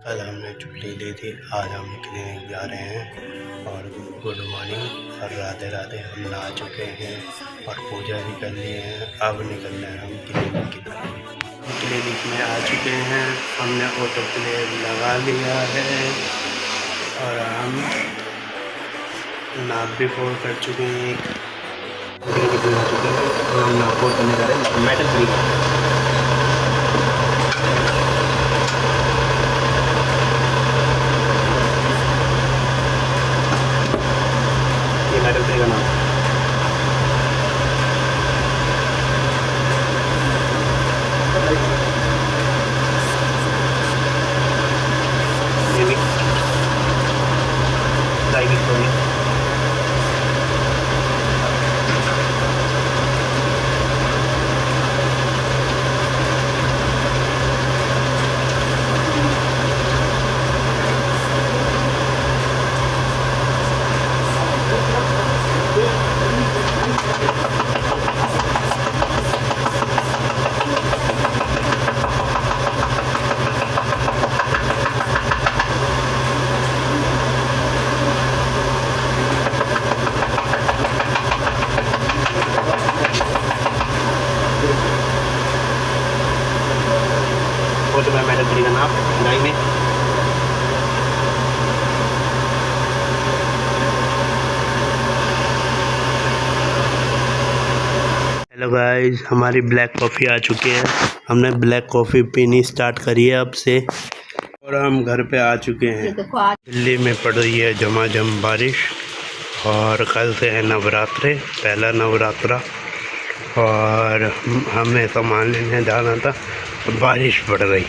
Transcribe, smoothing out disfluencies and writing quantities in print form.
कल हमने छुट्टी ली थी, आज हम क्लिनिक जा रहे हैं। और गुड मॉर्निंग और राधे राधे। हम नहा चुके हैं और पूजा भी कर लिए हैं। अब निकल रहे हैं हम क्लिनिक की तरफ। क्लिनिक में आ चुके हैं, हमने ऑटो प्ले लगा लिया है और हम नाप भी फोड़ कर चुके हैं। क्लिनिक में आ चुके हैं और हम नाप फोड़ करने जा रहे हैं मेटल क्लिनिक। मेटल ट्री का नाम हो चुका है मेटल ट्री का नाम नाई में। हेलो गाइस, हमारी ब्लैक कॉफ़ी आ चुकी है। हमने ब्लैक कॉफ़ी पीनी स्टार्ट करी है अब से और हम घर पे आ चुके हैं। दिल्ली में पड़ रही है झमाझम बारिश और कल से है नवरात्रे, पहला नवरात्रा। और हमें सामान लेने जाना था, बारिश पड़ गई।